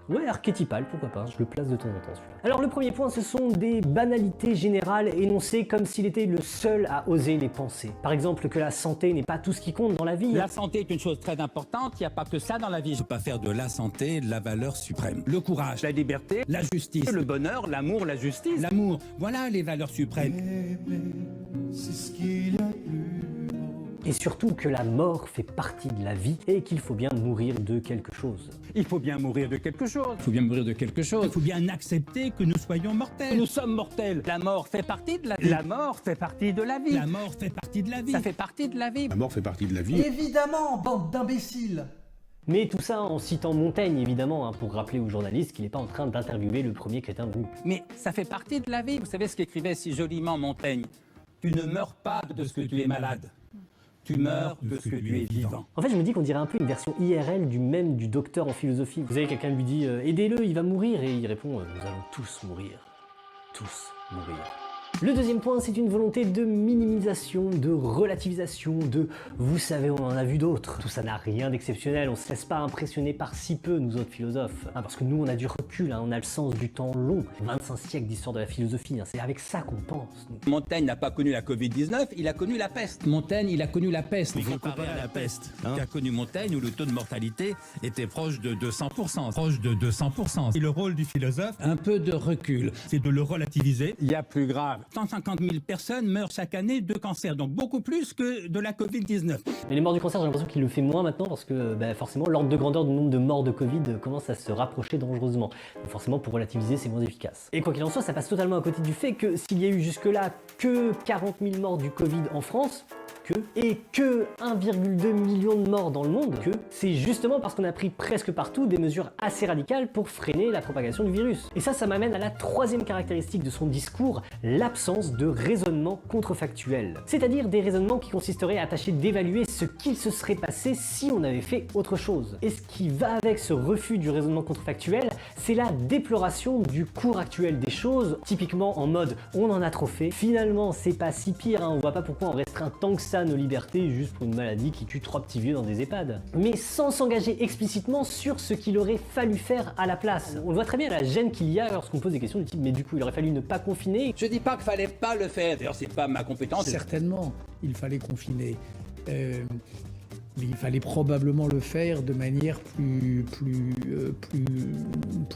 Ouais, archétypal, pourquoi pas, je le place de temps en temps celui-là. Alors le premier point, ce sont des banalités générales énoncées comme s'il était le seul à oser les penser. Par exemple, que la santé n'est pas tout ce qui compte dans la vie. La santé est une chose très importante, il n'y a pas que ça dans la vie. Ne pas faire de la santé la valeur suprême. Le courage, La liberté, la justice, le bonheur, l'amour, la justice. l'amour, voilà les valeurs suprêmes. C'est ce qu'il y a de plus beau. Et surtout que la mort fait partie de la vie et qu'il faut bien mourir de quelque chose. Il faut bien mourir de quelque chose. Il faut bien mourir de quelque chose. Il faut bien accepter que nous soyons mortels. Nous sommes mortels. La mort fait partie de la vie. La mort fait partie de la vie. La mort fait partie de la vie. Ça fait partie de la vie. La mort fait partie de la vie. Évidemment, bande d'imbéciles. Mais tout ça en citant Montaigne évidemment, pour rappeler aux journalistes qu'il n'est pas en train d'interviewer le premier crétin venu. Mais ça fait partie de la vie. Vous savez ce qu'écrivait si joliment Montaigne? Tu ne meurs pas de ce que tu es malade. Tu meurs de ce que tu es vivant. En fait, je me dis qu'on dirait un peu une version IRL du docteur en philosophie. Vous savez, quelqu'un lui dit « Aidez-le, il va mourir », et il répond « Nous allons tous mourir. Tous mourir. » Le deuxième point, c'est une volonté de minimisation, de relativisation, de « vous savez, on en a vu d'autres ». Tout ça n'a rien d'exceptionnel, on se laisse pas impressionner par si peu, nous autres philosophes. Parce que nous, on a du recul, on a le sens du temps long. 25 siècles d'histoire de la philosophie, c'est avec ça qu'on pense. Nous. Montaigne n'a pas connu la Covid-19, il a connu la peste. Montaigne, il a connu la peste. Vous comparez à la peste, qu'a connu Montaigne, où le taux de mortalité était proche de 200%. Proche de 200%. Et le rôle du philosophe, Un peu de recul. c'est de le relativiser. Il y a plus grave. 150 000 personnes meurent chaque année de cancer, donc beaucoup plus que de la Covid-19. Mais les morts du cancer, j'ai l'impression qu'il le fait moins maintenant parce que forcément l'ordre de grandeur du nombre de morts de Covid commence à se rapprocher dangereusement. Donc forcément pour relativiser c'est moins efficace. Et quoi qu'il en soit, ça passe totalement à côté du fait que s'il y a eu jusque-là que 40 000 morts du Covid en France, et que 1,2 million de morts dans le monde, c'est justement parce qu'on a pris presque partout des mesures assez radicales pour freiner la propagation du virus. Et ça m'amène à la troisième caractéristique de son discours, l'absence de raisonnement contrefactuel. C'est-à-dire des raisonnements qui consisteraient à tâcher d'évaluer ce qu'il se serait passé si on avait fait autre chose. Et ce qui va avec ce refus du raisonnement contrefactuel, c'est la déploration du cours actuel des choses, typiquement en mode on en a trop fait, finalement c'est pas si pire, on voit pas pourquoi on restreint tant que ça nos libertés juste pour une maladie qui tue 3 petits vieux dans des EHPAD. Mais sans s'engager explicitement sur ce qu'il aurait fallu faire à la place. On voit très bien la gêne qu'il y a lorsqu'on pose des questions du type mais du coup il aurait fallu ne pas confiner. Je dis pas qu'il fallait pas le faire, d'ailleurs c'est pas ma compétence. Certainement, il fallait confiner. Mais il fallait probablement le faire de manière plus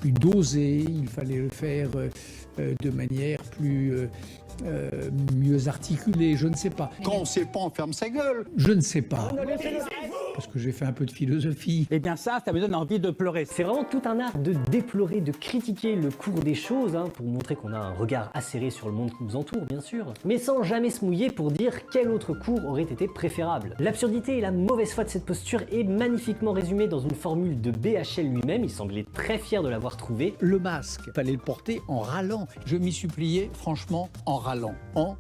dosée, il fallait le faire de manière mieux articulée, je ne sais pas. Quand on sait pas, on ferme sa gueule. Je ne sais pas. Parce que j'ai fait un peu de philosophie. Eh bien ça me donne envie de pleurer. C'est vraiment tout un art de déplorer, de critiquer le cours des choses, pour montrer qu'on a un regard acéré sur le monde qui nous entoure, bien sûr, mais sans jamais se mouiller pour dire quel autre cours aurait été préférable. L'absurdité et la mauvaise foi de cette posture est magnifiquement résumée dans une formule de BHL lui-même, il semblait très fier de l'avoir trouvée. Le masque, fallait le porter en râlant. Je m'y suis plié, franchement, en râlant, en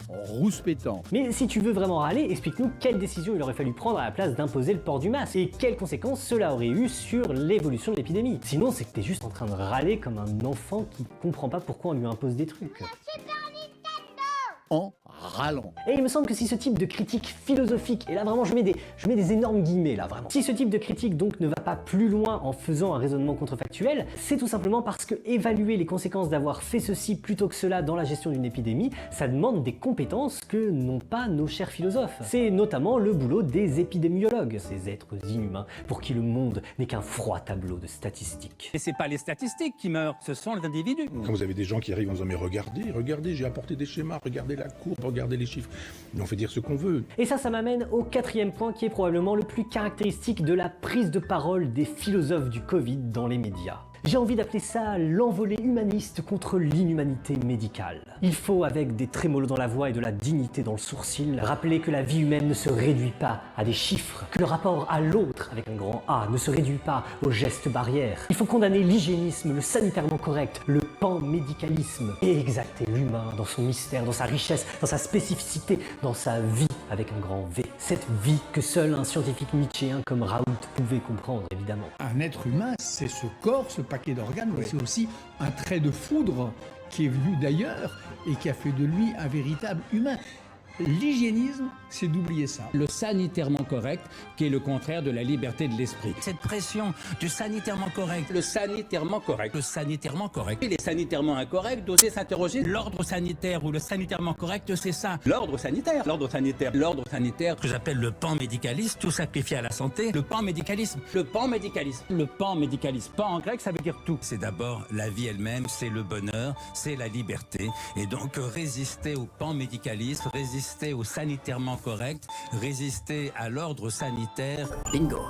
rouspétant. Mais si tu veux vraiment râler, explique-nous quelle décision il aurait fallu prendre à la place d'imposer le port du masque et quelles conséquences cela aurait eu sur l'évolution de l'épidémie. Sinon, c'est que t'es juste en train de râler comme un enfant qui comprend pas pourquoi on lui impose des trucs. En râlant. Et il me semble que si ce type de critique philosophique, et là vraiment je mets des énormes guillemets là vraiment, si ce type de critique donc ne va pas plus loin en faisant un raisonnement contrefactuel, c'est tout simplement parce que évaluer les conséquences d'avoir fait ceci plutôt que cela dans la gestion d'une épidémie, ça demande des compétences que n'ont pas nos chers philosophes. C'est notamment le boulot des épidémiologues, ces êtres inhumains pour qui le monde n'est qu'un froid tableau de statistiques. Et c'est pas les statistiques qui meurent, ce sont les individus. Quand vous avez des gens qui arrivent en disant mais regardez, j'ai apporté des schémas, regardez la courbe, regardez les chiffres. Mais on fait dire ce qu'on veut. Et ça m'amène au quatrième point qui est probablement le plus caractéristique de la prise de parole des philosophes du Covid dans les médias. J'ai envie d'appeler ça l'envolée humaniste contre l'inhumanité médicale. Il faut, avec des trémolos dans la voix et de la dignité dans le sourcil, rappeler que la vie humaine ne se réduit pas à des chiffres, que le rapport à l'autre, avec un grand A, ne se réduit pas aux gestes barrières. Il faut condamner l'hygiénisme, le sanitairement correct, le pan-médicalisme, et exalter l'humain dans son mystère, dans sa richesse, dans sa spécificité, dans sa vie, avec un grand V. Cette vie que seul un scientifique nietzschéen comme Raoult pouvait comprendre, évidemment. Un être humain, c'est ce corps, ce paquet d'organes, mais c'est aussi un trait de foudre qui est venu d'ailleurs et qui a fait de lui un véritable humain. L'hygiénisme, c'est d'oublier ça. Le sanitairement correct, qui est le contraire de la liberté de l'esprit. Cette pression du sanitairement correct, Le sanitairement correct. le sanitairement correct. Il est sanitairement incorrect d'oser s'interroger. L'ordre sanitaire ou le sanitairement correct, c'est ça. L'ordre sanitaire. L'ordre sanitaire. L'ordre sanitaire. Que j'appelle le pan-médicaliste, tout sacrifié à la santé. Le pan-médicalisme, Le pan-médicalisme. Le pan-médicalisme. Pan en grec, ça veut dire tout. c'est d'abord la vie elle-même, c'est le bonheur, c'est la liberté. Et donc résister au pan-médicalisme, résister au sanitairement correct, résister à l'ordre sanitaire. Bingo.